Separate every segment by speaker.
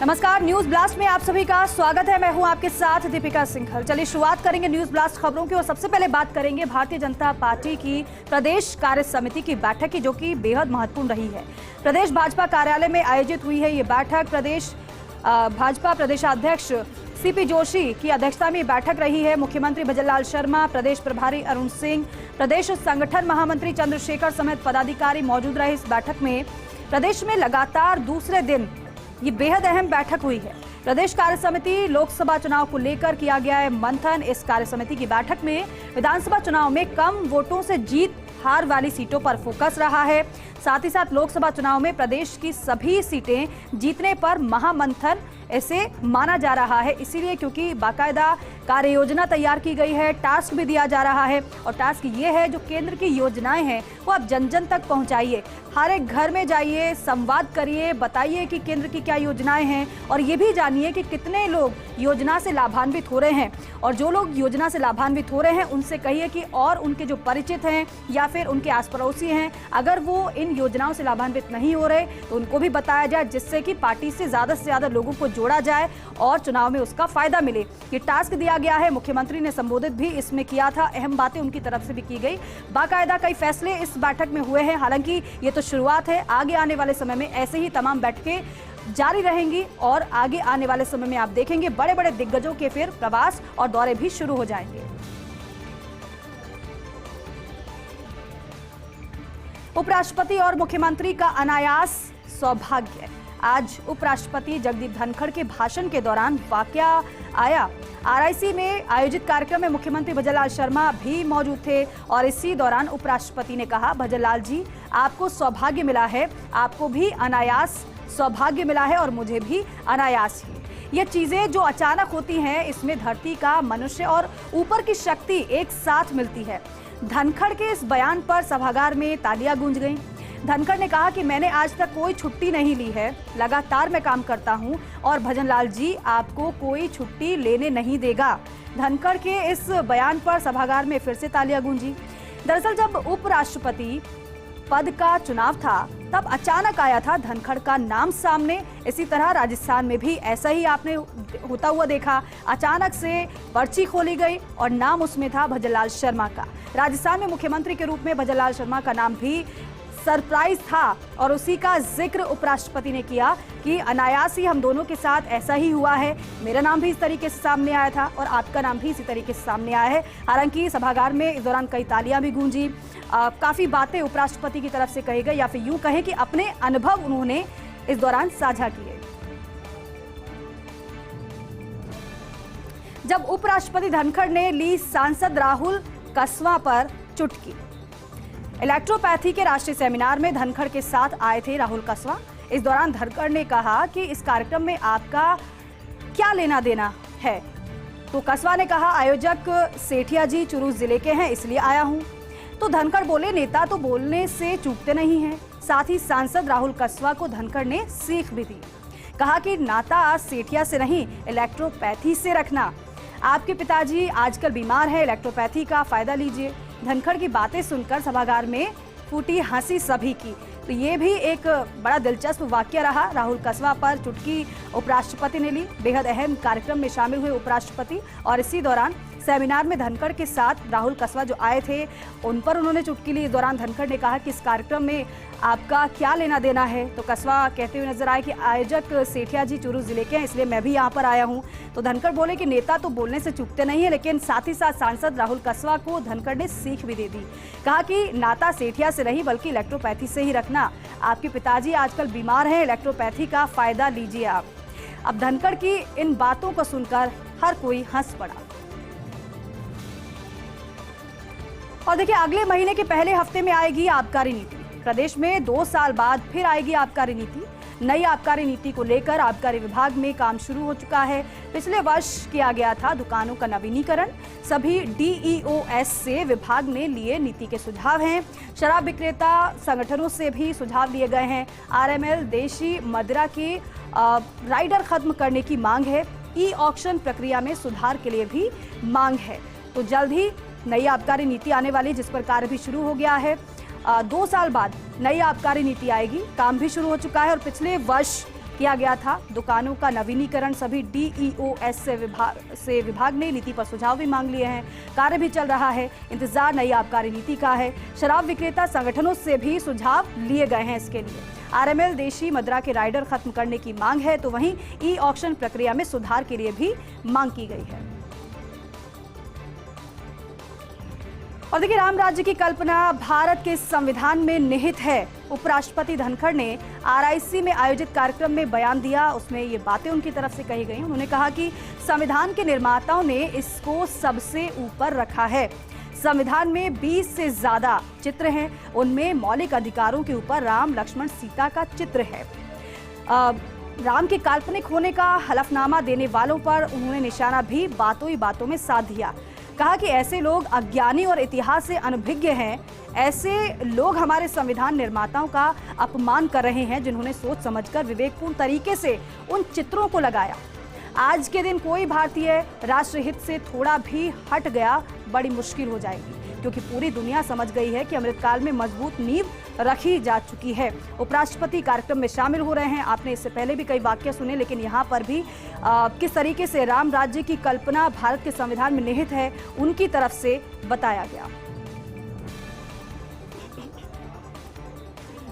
Speaker 1: नमस्कार, news blast में आप सभी का स्वागत है। मैं हूं आपके साथ दीपिका सिंघल। चलिए शुरुआत करेंगे न्यूज ब्लास्ट खबरों की और सबसे पहले बात करेंगे भारतीय जनता पार्टी की प्रदेश कार्य समिति की बैठक की, जो कि बेहद महत्वपूर्ण रही है। प्रदेश भाजपा कार्यालय में आयोजित हुई है ये बैठक। प्रदेश भाजपा प्रदेशाध्यक्ष सीपी जोशी की अध्यक्षता में बैठक रही है। मुख्यमंत्री भजनलाल शर्मा, प्रदेश प्रभारी अरुण सिंह, प्रदेश संगठन महामंत्री चंद्रशेखर समेत पदाधिकारी मौजूद रहे। इस बैठक में प्रदेश में लगातार दूसरे दिन ये बेहद अहम बैठक हुई है। प्रदेश कार्य समिति लोकसभा चुनाव को लेकर किया गया है मंथन। इस कार्य समिति की बैठक में विधानसभा चुनाव में कम वोटों से जीत हार वाली सीटों पर फोकस रहा है। साथ ही साथ लोकसभा चुनाव में प्रदेश की सभी सीटें जीतने पर महामंथन ऐसे माना जा रहा है, इसीलिए क्योंकि बाकायदा कार्य योजना तैयार की गई है, टास्क भी दिया जा रहा है। और टास्क ये है, जो केंद्र की योजनाएं हैं वो आप जन जन तक पहुंचाइए, हर एक घर में जाइए, संवाद करिए, बताइए कि केंद्र की क्या योजनाएं हैं और ये भी जानिए कि कितने लोग योजना से लाभान्वित हो रहे हैं। और जो लोग योजना से लाभान्वित हो रहे हैं उनसे कहिए कि और उनके जो परिचित हैं या फिर उनके आस पड़ोसी हैं, अगर वो इन योजनाओं से लाभान्वित नहीं हो रहे तो उनको भी बताया जाए, जिससे कि पार्टी से ज्यादा लोगों को जोड़ा जाए और चुनाव में उसका फायदा मिले। ये टास्क दिया गया है। मुख्यमंत्री ने संबोधित भी इसमें किया था, अहम बातें उनकी तरफ से भी की गई। बाकायदा कई फैसले इस बैठक में हुए हैं। हालांकि ये तो शुरुआत है, आगे आने वाले समय में ऐसे ही तमाम बैठकें जारी रहेंगी और आगे आने वाले समय में आप देखेंगे बड़े बड़े दिग्गजों के फिर प्रवास और दौरे भी शुरू हो जाएंगे। उपराष्ट्रपति और मुख्यमंत्री का अनायास सौभाग्य। आज उपराष्ट्रपति जगदीप धनखड़ के भाषण के दौरान वाकया आया। आरआईसी में आयोजित कार्यक्रम में मुख्यमंत्री भजनलाल शर्मा भी मौजूद थे और इसी दौरान उपराष्ट्रपति ने कहा, भजनलाल जी आपको सौभाग्य मिला है, आपको भी अनायास सौभाग्य मिला है और मुझे भी अनायास ही। ये चीजें जो अचानक होती हैं, इसमें धरती का, मनुष्य और ऊपर की शक्ति एक साथ मिलती है। धनखड़ के इस बयान पर सभागार में तालियां गूंज गईं। धनखड़ ने कहा कि मैंने आज तक कोई छुट्टी नहीं ली है, लगातार मैं काम करता हूं और भजनलाल जी आपको कोई छुट्टी लेने नहीं देगा। धनखड़ के इस बयान पर सभागार में फिर से तालियां गूंजी। दरअसल जब उपराष्ट्रपति पद का चुनाव था तब अचानक आया था धनखड़ का नाम सामने। इसी तरह राजस्थान में भी ऐसा ही आपने होता हुआ देखा। अचानक से पर्ची खोली गई और नाम उसमें था भजनलाल शर्मा का। राजस्थान में मुख्यमंत्री के रूप में भजनलाल शर्मा का नाम भी सरप्राइज था और उसी का जिक्र उपराष्ट्रपति ने किया कि अनायास ही हम दोनों के साथ ऐसा ही हुआ है। मेरा नाम भी इस तरीके से सामने आया था और आपका नाम भी इसी तरीके से सामने आया है। हालांकि सभागार में इस दौरान कई तालियां भी गूंजी। काफी बातें उपराष्ट्रपति की तरफ से कही गई, या फिर यूं कहें कि अपने अनुभव उन्होंने इस दौरान साझा किए। जब उपराष्ट्रपति धनखड़ ने ली सांसद राहुल कसवा पर चुटकी। इलेक्ट्रोपैथी के राष्ट्रीय सेमिनार में धनखड़ के साथ आए थे राहुल कसवा। इस दौरान धनखड़ ने कहा कि इस कार्यक्रम में आपका क्या लेना देना है, तो कसवा ने कहा आयोजक सेठिया जी चुरू जिले के हैं इसलिए आया हूं। तो धनखड़ बोले, नेता तो बोलने से चूकते नहीं हैं। साथ ही सांसद राहुल कसवा को धनखड़ ने सीख भी दी। कहा कि नाता सेठिया से नहीं, इलेक्ट्रोपैथी से रखना। आपके पिताजी आजकल बीमार है, इलेक्ट्रोपैथी का फायदा लीजिए। धनखड़ की बातें सुनकर सभागार में फूटी हंसी सभी की। तो ये भी एक बड़ा दिलचस्प वाकया रहा। राहुल कसवा पर चुटकी उपराष्ट्रपति ने ली। बेहद अहम कार्यक्रम में शामिल हुए उपराष्ट्रपति और इसी दौरान सेमिनार में धनखड़ के साथ राहुल कसवा जो आए थे उन पर उन्होंने चुटकी ली। इस दौरान धनखड़ ने कहा कि इस कार्यक्रम में आपका क्या लेना देना है, तो कसवा कहते हुए नजर आए कि आयोजक सेठिया जी चुरू जिले के हैं इसलिए मैं भी यहाँ पर आया हूँ। तो धनखड़ बोले कि नेता तो बोलने से चूकते नहीं है, लेकिन साथ ही साथ सांसद राहुल कसवा को धनखड़ ने सीख भी दे दी। कहा कि नाता सेठिया से नहीं बल्कि इलेक्ट्रोपैथी से ही रखना। आपके पिताजी आजकल बीमार हैं, इलेक्ट्रोपैथी का फायदा लीजिए आप। अब धनखड़ की इन बातों को सुनकर हर कोई हंस पड़ा। और देखिए, अगले महीने के पहले हफ्ते में आएगी आबकारी नीति। प्रदेश में 2 साल बाद फिर आएगी आबकारी नीति। नई आबकारी नीति को लेकर आबकारी विभाग में काम शुरू हो चुका है। पिछले वर्ष किया गया था दुकानों का नवीनीकरण। सभी DEOS से विभाग ने लिए नीति के सुझाव हैं। शराब विक्रेता संगठनों से भी सुझाव लिए गए हैं। RML देशी मदिरा की राइडर खत्म करने की मांग है। E-ऑक्शन प्रक्रिया में सुधार के लिए भी मांग है। तो जल्द ही नई आबकारी नीति आने वाली, जिस पर कार्य भी शुरू हो गया है। 2 साल बाद नई आबकारी नीति आएगी, काम भी शुरू हो चुका है और पिछले वर्ष किया गया था। दुकानों का नवीनीकरण सभी DEOS से विभाग ने नीति पर सुझाव भी मांग लिए हैं। कार्य भी चल रहा है। इंतजार नई आबकारी नीति का है। शराब विक्रेता संगठनों से भी सुझाव लिए गए हैं। इसके लिए RML देशी मदिरा के राइडर खत्म करने की मांग है, तो वहीं E-ऑक्शन प्रक्रिया में सुधार के लिए भी मांग की गई है। और देखिए, राम राज्य की कल्पना भारत के संविधान में निहित है। उपराष्ट्रपति धनखड़ ने RIC में आयोजित कार्यक्रम में बयान दिया। उसमें ये बातें उनकी तरफ से कही गई। उन्होंने कहा कि संविधान के निर्माताओं ने इसको सबसे ऊपर रखा है। संविधान में 20 से ज्यादा चित्र हैं। उनमें मौलिक अधिकारों के ऊपर राम, लक्ष्मण, सीता का चित्र है। राम के काल्पनिक होने का हलफनामा देने वालों पर उन्होंने निशाना भी बातों ही बातों में साध दिया। कहा कि ऐसे लोग अज्ञानी और इतिहास से अनभिज्ञ हैं। ऐसे लोग हमारे संविधान निर्माताओं का अपमान कर रहे हैं, जिन्होंने सोच समझकर विवेकपूर्ण तरीके से उन चित्रों को लगाया। आज के दिन कोई भारतीय राष्ट्रहित से थोड़ा भी हट गया, बड़ी मुश्किल हो जाएगी, क्योंकि पूरी दुनिया समझ गई है कि अमृतकाल में मजबूत नींव रखी जा चुकी है। उपराष्ट्रपति कार्यक्रम में शामिल हो रहे हैं। आपने इससे पहले भी कई वाक्य सुने, लेकिन यहाँ पर भी किस तरीके से राम राज्य की कल्पना भारत के संविधान में निहित है, उनकी तरफ से बताया गया।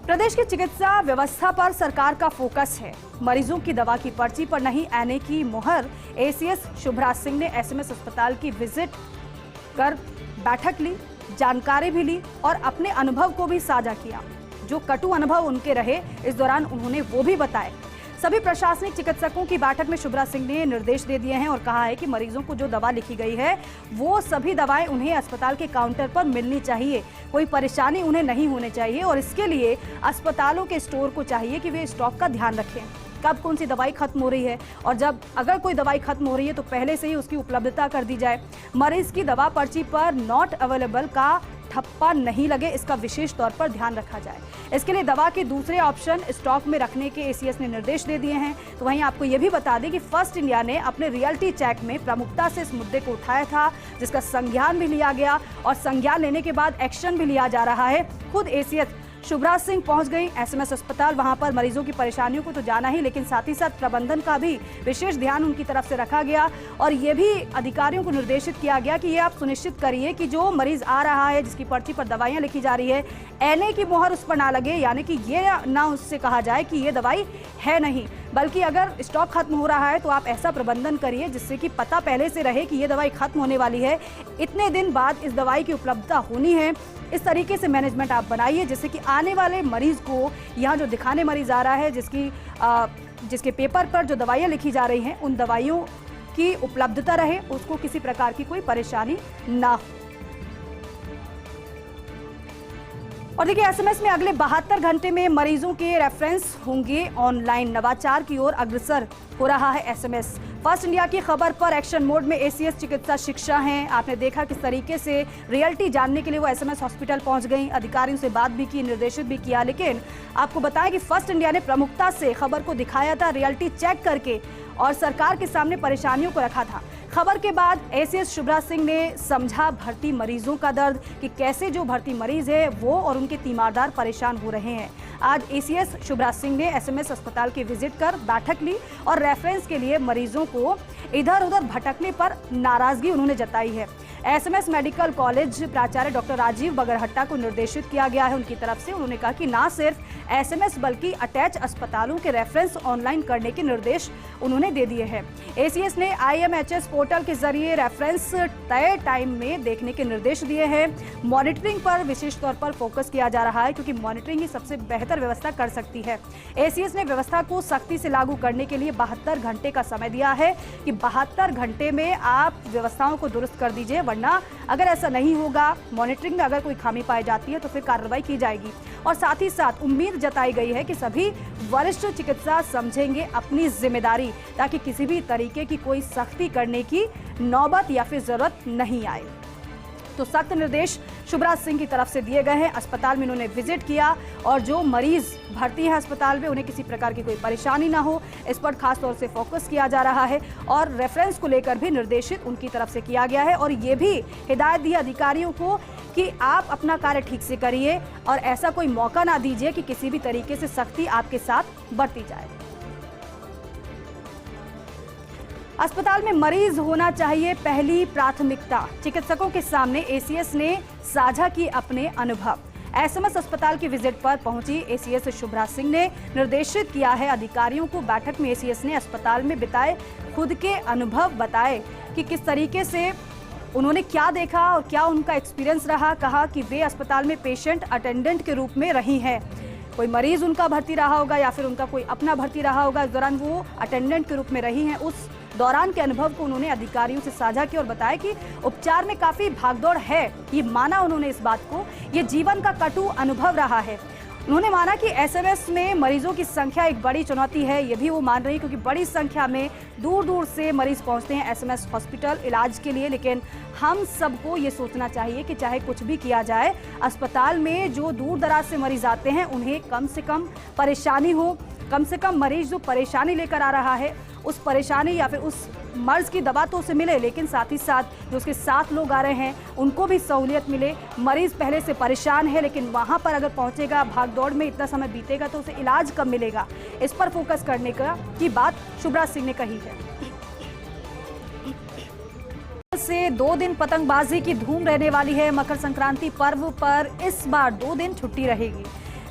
Speaker 1: प्रदेश की चिकित्सा व्यवस्था पर सरकार का फोकस है। मरीजों की दवा की पर्ची पर नहीं आने की मुहर। ACS शुभराज सिंह ने SMS अस्पताल की विजिट कर बैठक ली, जानकारी भी ली और अपने अनुभव को भी साझा किया। जो कटु अनुभव उनके रहे, इस दौरान उन्होंने वो भी बताए। सभी प्रशासनिक चिकित्सकों की बैठक में शुभराज सिंह ने निर्देश दे दिए हैं और कहा है कि मरीजों को जो दवा लिखी गई है, वो सभी दवाएं उन्हें अस्पताल के काउंटर पर मिलनी चाहिए। कोई परेशानी उन्हें नहीं होनी चाहिए और इसके लिए अस्पतालों के स्टोर को चाहिए कि वे स्टॉक का ध्यान रखें। कब कौन सी दवाई खत्म हो रही है, और जब अगर कोई दवाई खत्म हो रही है तो पहले से ही उसकी उपलब्धता कर दी जाए। मरीज की दवा पर्ची पर नॉट अवेलेबल का ठप्पा नहीं लगे, इसका विशेष तौर पर ध्यान रखा जाए। इसके लिए दवा के दूसरे ऑप्शन स्टॉक में रखने के ACS ने निर्देश दे दिए हैं। तो वहीं आपको यह भी बता दें कि फर्स्ट इंडिया ने अपने रियलिटी चेक में प्रमुखता से इस मुद्दे को उठाया था, जिसका संज्ञान भी लिया गया और संज्ञान लेने के बाद एक्शन भी लिया जा रहा है। खुद ACS शुभराज सिंह पहुंच गई SMS अस्पताल। वहां पर मरीजों की परेशानियों को तो जाना ही, लेकिन साथ ही साथ प्रबंधन का भी विशेष ध्यान उनकी तरफ से रखा गया और ये भी अधिकारियों को निर्देशित किया गया कि ये आप सुनिश्चित करिए कि जो मरीज आ रहा है, जिसकी पर्ची पर दवाइयां लिखी जा रही है, NA की मुहर उस पर ना लगे, यानी कि ये ना उससे कहा जाए कि ये दवाई है नहीं, बल्कि अगर स्टॉक खत्म हो रहा है तो आप ऐसा प्रबंधन करिए जिससे कि पता पहले से रहे कि ये दवाई खत्म होने वाली है, इतने दिन बाद इस दवाई की उपलब्धता होनी है। इस तरीके से मैनेजमेंट आप बनाइए जिससे कि आने वाले मरीज को, यहाँ जो दिखाने मरीज आ रहा है, जिसके पेपर पर जो दवाइयाँ लिखी जा रही हैं, उन दवाइयों की उपलब्धता रहे, उसको किसी प्रकार की कोई परेशानी ना हो। और देखिए, SMS में अगले 72 घंटे में मरीजों के रेफरेंस होंगे ऑनलाइन। नवाचार की ओर अग्रसर हो रहा है SMS। फर्स्ट इंडिया की खबर पर एक्शन मोड में ACS चिकित्सा शिक्षा हैं। आपने देखा किस तरीके से रियलिटी जानने के लिए वो SMS हॉस्पिटल पहुंच गई, अधिकारियों से बात भी की, निर्देशित भी किया। लेकिन आपको बताया कि फर्स्ट इंडिया ने प्रमुखता से खबर को दिखाया था, रियलिटी चेक करके, और सरकार के सामने परेशानियों को रखा था। खबर के बाद ACS शुभराज सिंह ने समझा भर्ती मरीजों का दर्द कि कैसे जो भर्ती मरीज है वो और उनके तीमारदार परेशान हो रहे हैं। आज ACS शुभराज सिंह ने SMS अस्पताल की विजिट कर बैठक ली और रेफरेंस के लिए मरीजों को इधर उधर भटकने पर नाराजगी उन्होंने जताई है। SMS मेडिकल कॉलेज प्राचार्य डॉक्टर राजीव बगरहट्टा को निर्देशित किया गया है। उनकी तरफ से उन्होंने कहा कि ना सिर्फ SMS बल्कि अटैच अस्पतालों के रेफरेंस ऑनलाइन करने के निर्देश उन्होंने दे दिए हैं। ACS ने IMHS पोर्टल के जरिए रेफरेंस तय टाइम में देखने के निर्देश दिए हैं। मॉनिटरिंग पर विशेष तौर पर फोकस किया जा रहा है, क्योंकि मॉनिटरिंग ही सबसे बेहतर व्यवस्था कर सकती है। ACS ने व्यवस्था को सख्ती से लागू करने के लिए 72 घंटे का समय दिया है कि 72 घंटे में आप व्यवस्थाओं को दुरुस्त कर दीजिए, वरना अगर ऐसा नहीं होगा, मॉनिटरिंग में अगर कोई खामी पाई जाती है तो फिर कार्रवाई की जाएगी। और साथ ही साथ उम्मीद जताई गई है कि सभी वरिष्ठ चिकित्सा समझेंगे अपनी जिम्मेदारी, ताकि किसी भी तरीके की कोई सख्ती करने की नौबत या फिर जरूरत नहीं आए। तो सख्त निर्देश शुभराज सिंह की तरफ से दिए गए हैं। अस्पताल में इन्होंने विजिट किया और जो मरीज भर्ती है अस्पताल में, उन्हें किसी प्रकार की कोई परेशानी ना हो, इस पर खास तौर से फोकस किया जा रहा है। और रेफरेंस को लेकर भी निर्देशित उनकी तरफ से किया गया है और ये भी हिदायत दी अधिकारियों को कि आप अपना कार्य ठीक से करिए और ऐसा कोई मौका ना दीजिए कि किसी भी तरीके से सख्ती आपके साथ बरती जाए। अस्पताल में मरीज होना चाहिए पहली प्राथमिकता। चिकित्सकों के सामने एसीएस ने साझा की अपने अनुभव। एसएमएस अस्पताल की विजिट पर पहुंची एसीएस शुभ्रा सिंह ने निर्देशित किया है अधिकारियों को। बैठक में एसीएस ने अस्पताल में बिताए खुद के अनुभव बताए कि किस तरीके से उन्होंने क्या देखा और क्या उनका एक्सपीरियंस रहा। कहा कि वे अस्पताल में पेशेंट अटेंडेंट के रूप में रही हैं। कोई मरीज उनका भर्ती रहा होगा या फिर उनका कोई अपना भर्ती रहा होगा, इस दौरान वो अटेंडेंट के रूप में रही हैं। उस दौरान के अनुभव को उन्होंने अधिकारियों से साझा किया और बताया कि उपचार में काफी भागदौड़ है। ये माना उन्होंने इस बात को, ये जीवन का कटु अनुभव रहा है। उन्होंने माना कि एसएमएस में मरीजों की संख्या एक बड़ी चुनौती है। ये भी वो मान रही क्योंकि बड़ी संख्या में दूर दूर से मरीज पहुंचते हैं एसएमएस हॉस्पिटल इलाज के लिए। लेकिन हम सबको ये सोचना चाहिए कि चाहे कुछ भी किया जाए, अस्पताल में जो दूर दराज से मरीज आते हैं उन्हें कम से कम परेशानी हो, कम से कम मरीज जो परेशानी लेकर आ रहा है उस परेशानी या फिर उस मर्ज की दवा तो उसे मिले, लेकिन साथ ही साथ जो उसके साथ लोग आ रहे हैं उनको भी सहूलियत मिले। मरीज पहले से परेशान है, लेकिन वहां पर अगर पहुंचेगा, भागदौड़ में इतना समय बीतेगा तो उसे इलाज कब मिलेगा, इस पर फोकस करने की बात शुभ्रा सिंह ने कही है। से 2 दिन पतंगबाजी की धूम रहने वाली है। मकर संक्रांति पर्व पर इस बार 2 दिन छुट्टी रहेगी।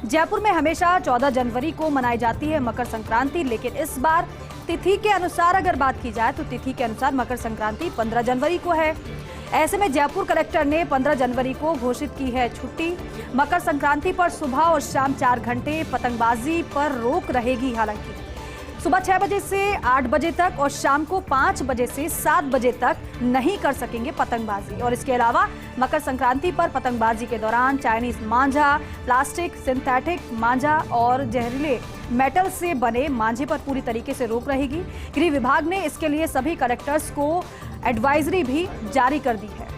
Speaker 1: जयपुर में हमेशा 14 जनवरी को मनाई जाती है मकर संक्रांति, लेकिन इस बार तिथि के अनुसार अगर बात की जाए तो तिथि के अनुसार मकर संक्रांति 15 जनवरी को है। ऐसे में जयपुर कलेक्टर ने 15 जनवरी को घोषित की है छुट्टी। मकर संक्रांति पर सुबह और शाम 4 घंटे पतंगबाजी पर रोक रहेगी। हालांकि सुबह 6 बजे से 8 बजे तक और शाम को 5 बजे से 7 बजे तक नहीं कर सकेंगे पतंगबाजी। और इसके अलावा मकर संक्रांति पर पतंगबाजी के दौरान चाइनीज मांझा, प्लास्टिक, सिंथेटिक मांझा और जहरीले मेटल से बने मांझे पर पूरी तरीके से रोक रहेगी। गृह विभाग ने इसके लिए सभी कलेक्टर्स को एडवाइजरी भी जारी कर दी है।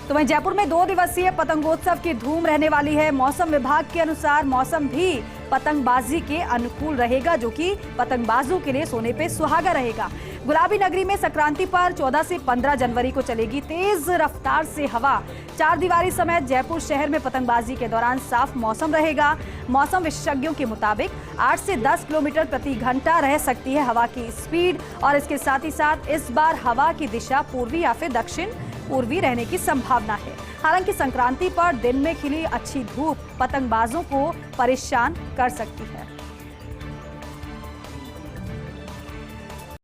Speaker 1: तो वहीं जयपुर में 2 दिवसीय पतंगोत्सव की धूम रहने वाली है। मौसम विभाग के अनुसार मौसम भी पतंगबाजी के अनुकूल रहेगा, जो कि पतंगबाजों के लिए सोने पे सुहागा रहेगा। गुलाबी नगरी में संक्रांति पर 14 से 15 जनवरी को चलेगी तेज रफ्तार से हवा। 4 दीवारी समेत जयपुर शहर में पतंगबाजी के दौरान साफ मौसम रहेगा। मौसम विशेषज्ञों के मुताबिक 8 से 10 किलोमीटर प्रति घंटा रह सकती है हवा की स्पीड। और इसके साथ ही साथ इस बार हवा की दिशा पूर्वी या फिर दक्षिण पूर्वी रहने की संभावना है। हालांकि संक्रांति पर दिन में खिली अच्छी धूप पतंगबाजों को परेशान कर सकती है।